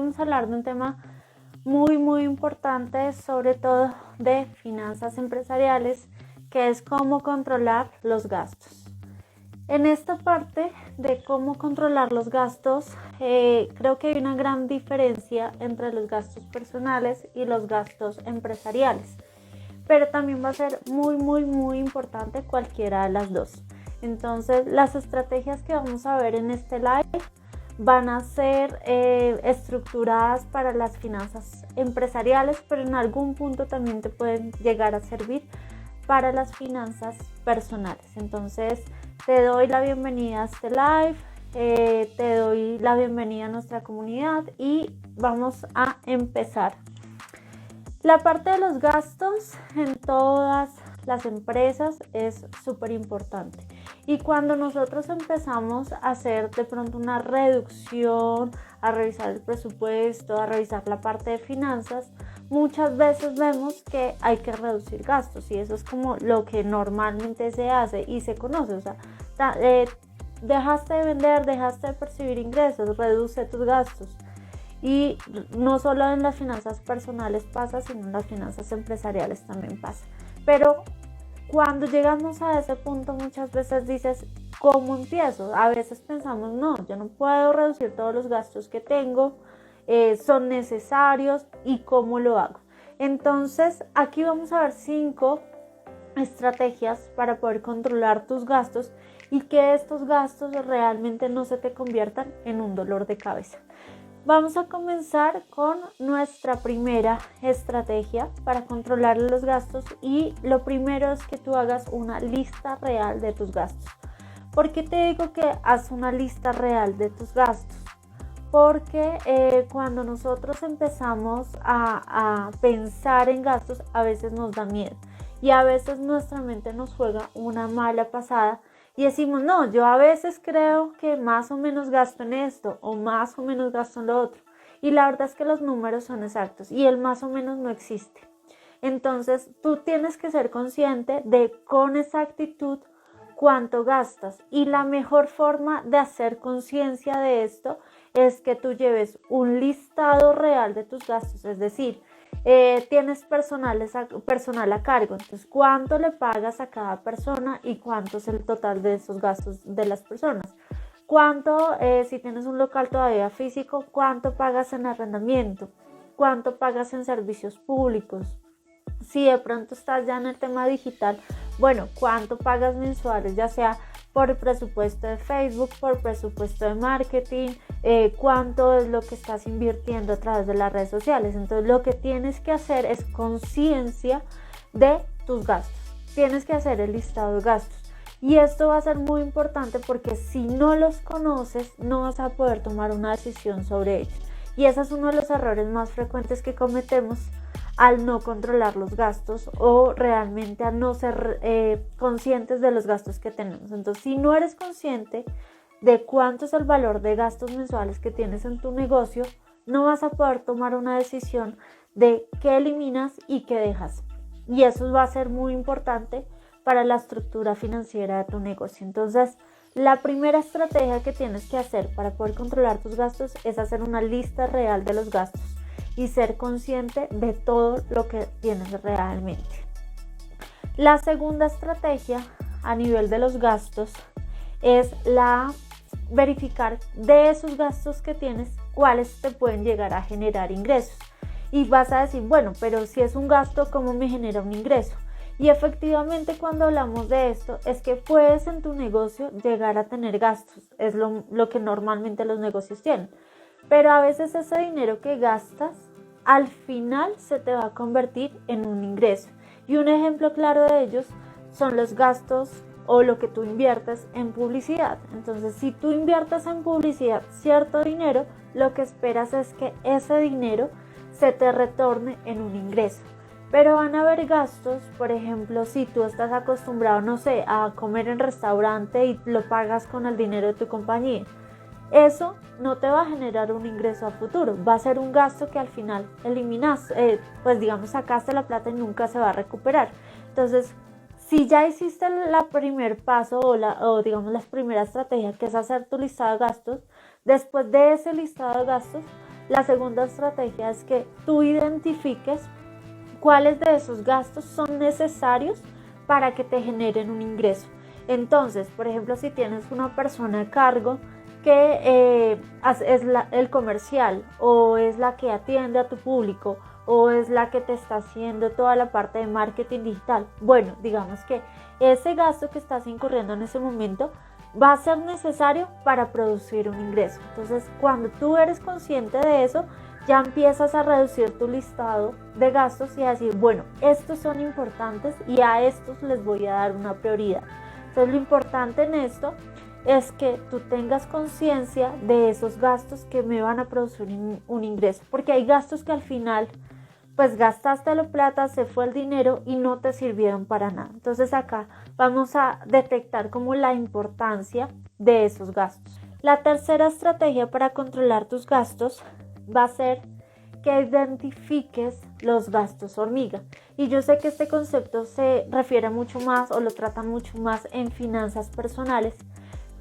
vamos a hablar de un tema muy importante, sobre todo de finanzas empresariales, que es cómo controlar los gastos. En esta parte de cómo controlar los gastos, creo que hay una gran diferencia entre los gastos personales y los gastos empresariales, pero también va a ser muy importante cualquiera de las dos. Entonces, las estrategias que vamos a ver en este live van a ser estructuradas para las finanzas empresariales, pero en algún punto también te pueden llegar a servir para las finanzas personales. Entonces, te doy la bienvenida a este live, te doy la bienvenida a nuestra comunidad y vamos a empezar. La parte de los gastos en todas las empresas es súper importante, y cuando nosotros empezamos a hacer de pronto una reducción, a revisar el presupuesto, a revisar la parte de finanzas, muchas veces vemos que hay que reducir gastos, y eso es como lo que normalmente se hace y se conoce. O sea, dejaste de vender, dejaste de percibir ingresos, reduce tus gastos. Y no solo en las finanzas personales pasa, sino en las finanzas empresariales también pasa. Pero cuando llegamos a ese punto, muchas veces dices, ¿cómo empiezo? A veces pensamos, no, yo no puedo reducir todos los gastos que tengo, son necesarios, ¿y cómo lo hago? Entonces, aquí vamos a ver 5 estrategias para poder controlar tus gastos y que estos gastos realmente no se te conviertan en un dolor de cabeza. Vamos a comenzar con nuestra primera estrategia para controlar los gastos, y lo primero es que tú hagas una lista real de tus gastos. ¿Por qué te digo que haz una lista real de tus gastos? Porque cuando nosotros empezamos a pensar en gastos, a veces nos da miedo y a veces nuestra mente nos juega una mala pasada y decimos, no, yo a veces creo que más o menos gasto en esto o más o menos gasto en lo otro. Y la verdad es que los números son exactos y el más o menos no existe. Entonces tú tienes que ser consciente de con exactitud cuánto gastas, y la mejor forma de hacer conciencia de esto es que tú lleves un listado real de tus gastos. Es decir, tienes personal a cargo, entonces cuánto le pagas a cada persona y cuánto es el total de esos gastos de las personas. Cuánto, si tienes un local todavía físico, cuánto pagas en arrendamiento, cuánto pagas en servicios públicos. Si de pronto estás ya en el tema digital, bueno, cuánto pagas mensuales, ya sea por presupuesto de Facebook, por presupuesto de marketing, cuánto es lo que estás invirtiendo a través de las redes sociales. Entonces lo que tienes que hacer es conciencia de tus gastos. Tienes que hacer el listado de gastos. Y esto va a ser muy importante porque si no los conoces, no vas a poder tomar una decisión sobre ellos. Y ese es uno de los errores más frecuentes que cometemos al no controlar los gastos o realmente al no ser conscientes de los gastos que tenemos. Entonces, si no eres consciente de cuánto es el valor de gastos mensuales que tienes en tu negocio, no vas a poder tomar una decisión de qué eliminas y qué dejas. Y eso va a ser muy importante para la estructura financiera de tu negocio. Entonces, la primera estrategia que tienes que hacer para poder controlar tus gastos es hacer una lista real de los gastos y ser consciente de todo lo que tienes realmente. La segunda estrategia a nivel de los gastos es la verificar de esos gastos que tienes cuáles te pueden llegar a generar ingresos. Y vas a decir, bueno, pero si es un gasto, ¿cómo me genera un ingreso? Y efectivamente, cuando hablamos de esto, es que puedes en tu negocio llegar a tener gastos. Es lo que normalmente los negocios tienen. Pero a veces ese dinero que gastas, al final se te va a convertir en un ingreso. Y un ejemplo claro de ellos son los gastos o lo que tú inviertes en publicidad. Entonces, si tú inviertes en publicidad cierto dinero, lo que esperas es que ese dinero se te retorne en un ingreso. Pero van a haber gastos, por ejemplo, si tú estás acostumbrado, no sé, a comer en restaurante y lo pagas con el dinero de tu compañía. Eso no te va a generar un ingreso a futuro, va a ser un gasto que al final eliminas, pues digamos sacaste la plata y nunca se va a recuperar. Entonces, si ya hiciste el primer paso o digamos la primera estrategia, que es hacer tu listado de gastos, después de ese listado de gastos, La segunda estrategia es que tú identifiques cuáles de esos gastos son necesarios para que te generen un ingreso. Entonces, por ejemplo, si tienes una persona a cargo que es el comercial, o es la que atiende a tu público, o es la que te está haciendo toda la parte de marketing digital, bueno, digamos que ese gasto que estás incurriendo en ese momento va a ser necesario para producir un ingreso. Entonces, cuando tú eres consciente de eso, ya empiezas a reducir tu listado de gastos y a decir, bueno, estos son importantes y a estos les voy a dar una prioridad. Entonces, lo importante en esto es que tú tengas conciencia de esos gastos que me van a producir un ingreso, porque hay gastos que al final pues gastaste la plata, se fue el dinero y no te sirvieron para nada. Entonces acá vamos a detectar como la importancia de esos gastos. La tercera estrategia para controlar tus gastos va a ser que identifiques los gastos hormiga. Y yo sé que este concepto se refiere mucho más o lo trata mucho más en finanzas personales,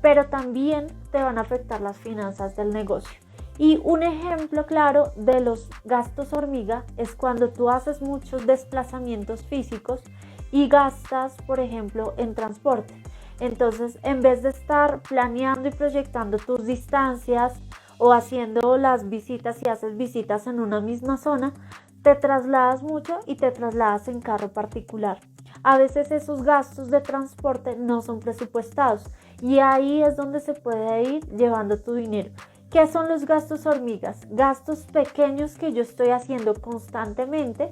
pero también te van a afectar las finanzas del negocio. Y un ejemplo claro de los gastos hormiga es cuando tú haces muchos desplazamientos físicos y gastas, por ejemplo, en transporte. Entonces, en vez de estar planeando y proyectando tus distancias o haciendo las visitas, si haces visitas en una misma zona, te trasladas mucho y te trasladas en carro particular. A veces esos gastos de transporte no son presupuestados y ahí es donde se puede ir llevando tu dinero. ¿Qué son los gastos hormigas? Gastos pequeños que yo estoy haciendo constantemente,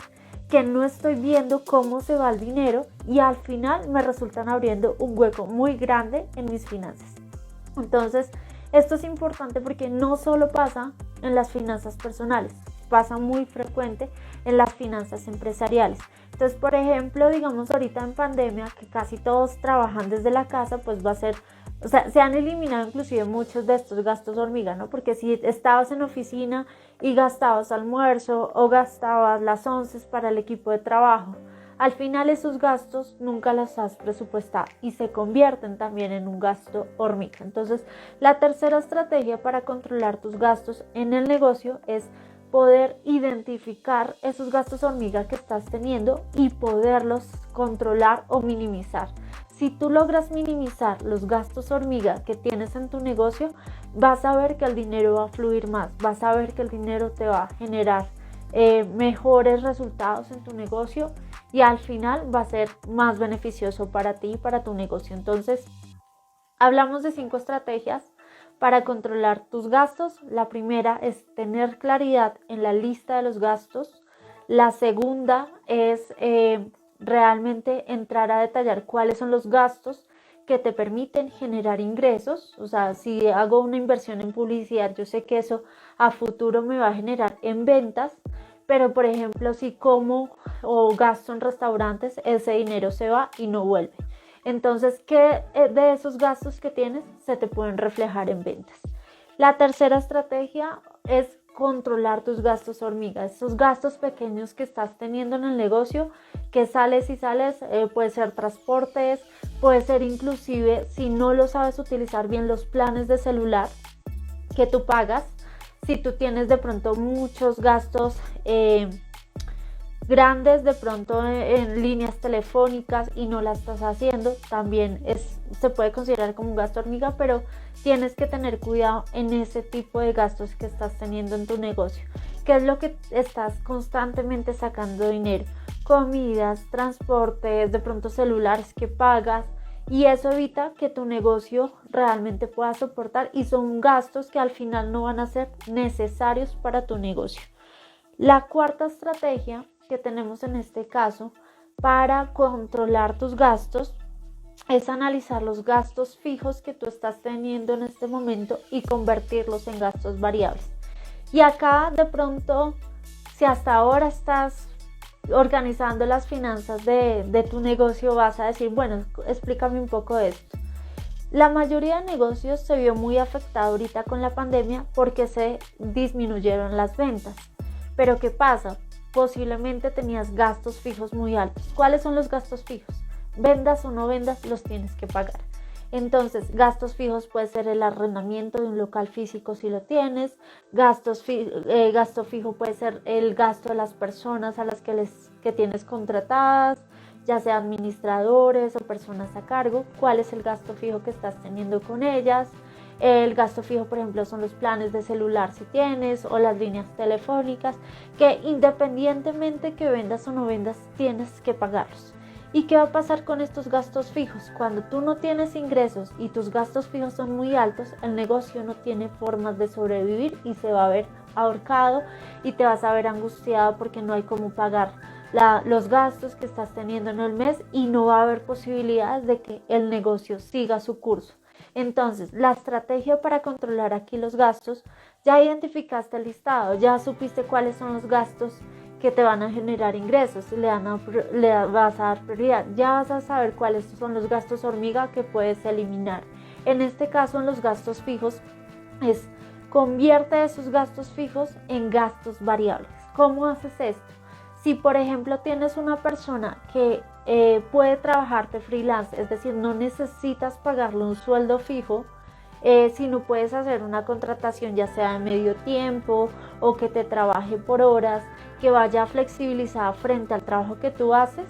que no estoy viendo cómo se va el dinero y al final me resultan abriendo un hueco muy grande en mis finanzas. Entonces, esto es importante porque no solo pasa en las finanzas personales, pasa muy frecuente en las finanzas empresariales. Entonces, por ejemplo, digamos ahorita en pandemia, que casi todos trabajan desde la casa, pues va a ser, o sea, se han eliminado inclusive muchos de estos gastos hormiga, ¿no? Porque si estabas en oficina y gastabas almuerzo o gastabas las onces para el equipo de trabajo, al final esos gastos nunca los has presupuestado y se convierten también en un gasto hormiga. Entonces, la tercera estrategia para controlar tus gastos en el negocio es poder identificar esos gastos hormiga que estás teniendo y poderlos controlar o minimizar. Si tú logras minimizar los gastos hormiga que tienes en tu negocio, vas a ver que el dinero va a fluir más, vas a ver que el dinero te va a generar mejores resultados en tu negocio y al final va a ser más beneficioso para ti y para tu negocio. Entonces, hablamos de 5 estrategias para controlar tus gastos. La primera es tener claridad en la lista de los gastos. La segunda es realmente entrar a detallar cuáles son los gastos que te permiten generar ingresos. O sea, si hago una inversión en publicidad, yo sé que eso a futuro me va a generar en ventas, pero por ejemplo, si como o gasto en restaurantes, ese dinero se va y no vuelve. Entonces, ¿qué de esos gastos que tienes se te pueden reflejar en ventas? La tercera estrategia es controlar tus gastos hormiga, esos gastos pequeños que estás teniendo en el negocio, que sales y sales, puede ser transportes, puede ser inclusive, si no lo sabes utilizar bien, los planes de celular que tú pagas. Si tú tienes de pronto muchos gastos grandes de pronto en líneas telefónicas y no la estás haciendo, también se puede considerar como un gasto hormiga, pero tienes que tener cuidado en ese tipo de gastos que estás teniendo en tu negocio. ¿Qué es lo que estás constantemente sacando dinero? Comidas, transportes, de pronto celulares que pagas, y eso evita que tu negocio realmente pueda soportar y son gastos que al final no van a ser necesarios para tu negocio. La cuarta estrategia que tenemos en este caso para controlar tus gastos es analizar los gastos fijos que tú estás teniendo en este momento y convertirlos en gastos variables. Y acá de pronto, si hasta ahora estás organizando las finanzas de tu negocio, vas a decir, bueno, explícame un poco de esto. La mayoría de negocios se vio muy afectada ahorita con la pandemia porque se disminuyeron las ventas. Pero ¿qué pasa? Posiblemente tenías gastos fijos muy altos. ¿Cuáles son los gastos fijos? Vendas o no vendas, los tienes que pagar. Entonces, gastos fijos puede ser el arrendamiento de un local físico si lo tienes, gasto fijo puede ser el gasto de las personas a las que tienes contratadas, ya sea administradores o personas a cargo, cuál es el gasto fijo que estás teniendo con ellas. El gasto fijo, por ejemplo, son los planes de celular si tienes o las líneas telefónicas, que independientemente que vendas o no vendas, tienes que pagarlos. ¿Y qué va a pasar con estos gastos fijos? Cuando tú no tienes ingresos y tus gastos fijos son muy altos, el negocio no tiene formas de sobrevivir y se va a ver ahorcado y te vas a ver angustiado porque no hay cómo pagar los gastos que estás teniendo en el mes y no va a haber posibilidades de que el negocio siga su curso. Entonces, la estrategia para controlar aquí los gastos, ya identificaste el listado, ya supiste cuáles son los gastos que te van a generar ingresos, le vas a dar prioridad, ya vas a saber cuáles son los gastos hormiga que puedes eliminar. En este caso, en los gastos fijos, convierte esos gastos fijos en gastos variables. ¿Cómo haces esto? Si, por ejemplo, tienes una persona que puede trabajar de freelance, es decir, no necesitas pagarle un sueldo fijo, sino puedes hacer una contratación ya sea de medio tiempo o que te trabaje por horas, que vaya flexibilizada frente al trabajo que tú haces,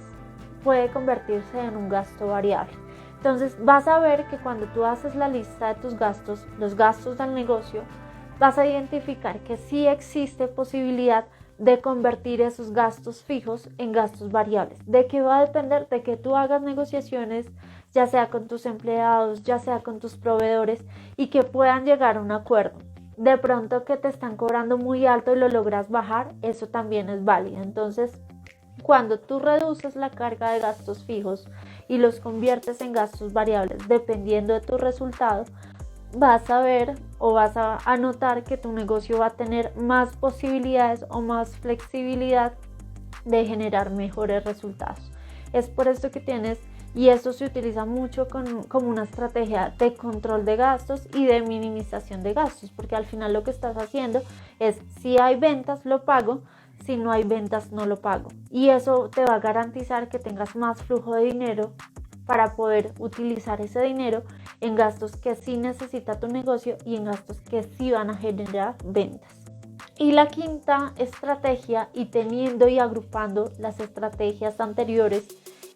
puede convertirse en un gasto variable. Entonces vas a ver que cuando tú haces la lista de tus gastos, los gastos del negocio, vas a identificar que sí existe posibilidad de convertir esos gastos fijos en gastos variables. ¿De qué va a depender? De que tú hagas negociaciones, ya sea con tus empleados, ya sea con tus proveedores, y que puedan llegar a un acuerdo. De pronto que te están cobrando muy alto y lo logras bajar, eso también es válido. Entonces, cuando tú reduces la carga de gastos fijos y los conviertes en gastos variables, dependiendo de tu resultado, vas a ver o vas a notar que tu negocio va a tener más posibilidades o más flexibilidad de generar mejores resultados. Es por esto que tienes, y esto se utiliza mucho como una estrategia de control de gastos y de minimización de gastos, porque al final lo que estás haciendo es, si hay ventas lo pago, si no hay ventas no lo pago, y eso te va a garantizar que tengas más flujo de dinero para poder utilizar ese dinero en gastos que sí necesita tu negocio y en gastos que sí van a generar ventas. Y la quinta estrategia, y teniendo y agrupando las estrategias anteriores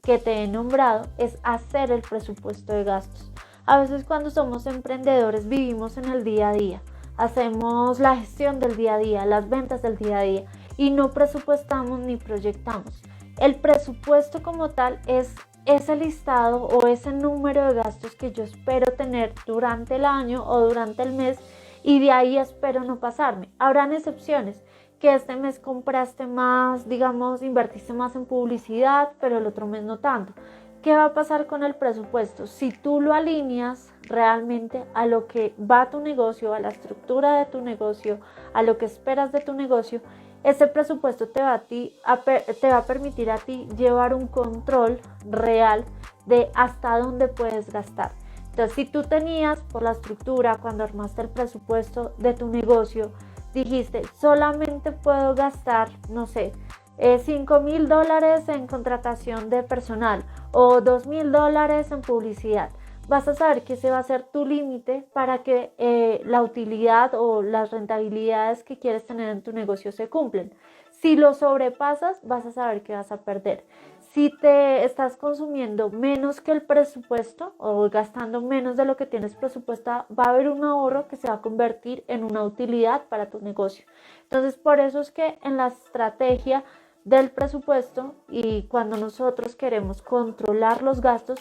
que te he nombrado, es hacer el presupuesto de gastos. A veces cuando somos emprendedores vivimos en el día a día, hacemos la gestión del día a día, las ventas del día a día y no presupuestamos ni proyectamos. El presupuesto como tal es ese listado o ese número de gastos que yo espero tener durante el año o durante el mes, y de ahí espero no pasarme. Habrán excepciones, que este mes compraste más, digamos, invertiste más en publicidad, pero el otro mes no tanto. ¿Qué va a pasar con el presupuesto? Si tú lo alineas realmente a lo que va tu negocio, a la estructura de tu negocio, a lo que esperas de tu negocio, ese presupuesto te va a permitir a ti llevar un control real de hasta dónde puedes gastar. Entonces, si tú tenías por la estructura, cuando armaste el presupuesto de tu negocio, dijiste, solamente puedo gastar, no sé, $5,000 en contratación de personal o $2,000 en publicidad, vas a saber que ese va a ser tu límite para que la utilidad o las rentabilidades que quieres tener en tu negocio se cumplen. Si lo sobrepasas, vas a saber que vas a perder. Si te estás consumiendo menos que el presupuesto o gastando menos de lo que tienes presupuestado, va a haber un ahorro que se va a convertir en una utilidad para tu negocio. Entonces, por eso es que en la estrategia del presupuesto y cuando nosotros queremos controlar los gastos,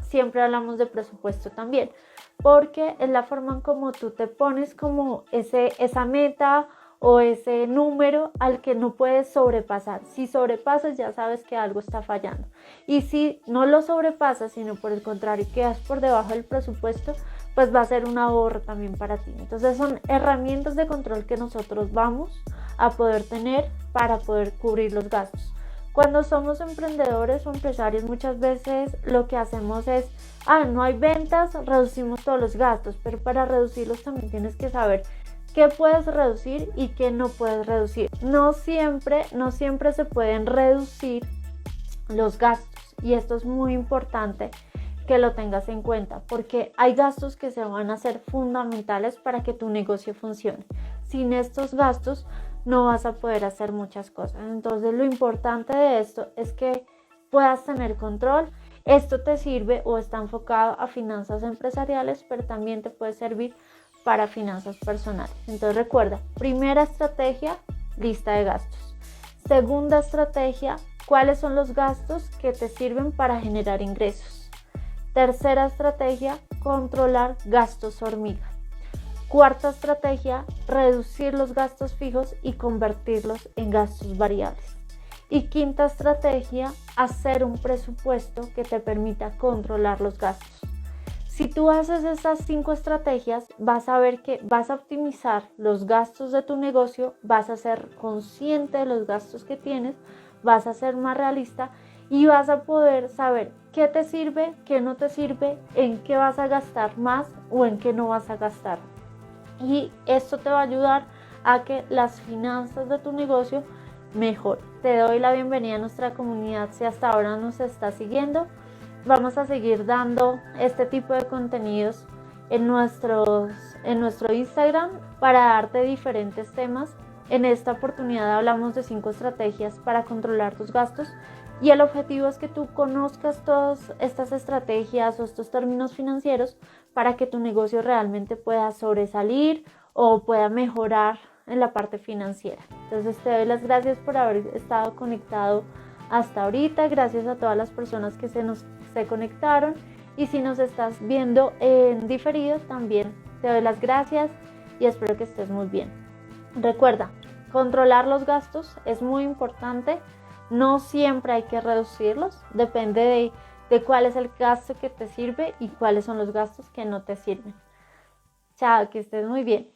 siempre hablamos de presupuesto también, porque es la forma en cómo tú te pones como esa meta o ese número al que no puedes sobrepasar. Si sobrepasas, ya sabes que algo está fallando. Y si no lo sobrepasas, sino por el contrario quedas por debajo del presupuesto, pues va a ser un ahorro también para ti. Entonces son herramientas de control que nosotros vamos a poder tener para poder cubrir los gastos. Cuando somos emprendedores o empresarios, muchas veces lo que hacemos es, no hay ventas, reducimos todos los gastos, pero para reducirlos también tienes que saber qué puedes reducir y qué no puedes reducir. No siempre se pueden reducir los gastos, y esto es muy importante, que lo tengas en cuenta, porque hay gastos que se van a hacer fundamentales para que tu negocio funcione. Sin estos gastos no vas a poder hacer muchas cosas. Entonces lo importante de esto es que puedas tener control. Esto te sirve o está enfocado a finanzas empresariales, pero también te puede servir para finanzas personales. Entonces recuerda, primera estrategia, lista de gastos. Segunda estrategia, cuáles son los gastos que te sirven para generar ingresos. Tercera estrategia, controlar gastos hormiga. Cuarta estrategia, reducir los gastos fijos y convertirlos en gastos variables. Y quinta estrategia, hacer un presupuesto que te permita controlar los gastos. Si tú haces estas 5 estrategias, vas a ver que vas a optimizar los gastos de tu negocio, vas a ser consciente de los gastos que tienes, vas a ser más realista y vas a poder saber qué te sirve, qué no te sirve, en qué vas a gastar más o en qué no vas a gastar. Y esto te va a ayudar a que las finanzas de tu negocio mejoren. Te doy la bienvenida a nuestra comunidad si hasta ahora nos estás siguiendo. Vamos a seguir dando este tipo de contenidos en nuestro Instagram para darte diferentes temas. En esta oportunidad hablamos de 5 estrategias para controlar tus gastos y el objetivo es que tú conozcas todas estas estrategias o estos términos financieros para que tu negocio realmente pueda sobresalir o pueda mejorar en la parte financiera. Entonces te doy las gracias por haber estado conectado hasta ahorita. Gracias a todas las personas que se conectaron y si nos estás viendo en diferido también te doy las gracias y espero que estés muy bien. Recuerda, controlar los gastos es muy importante, no siempre hay que reducirlos, depende de cuál es el gasto que te sirve y cuáles son los gastos que no te sirven. Chao, que estés muy bien.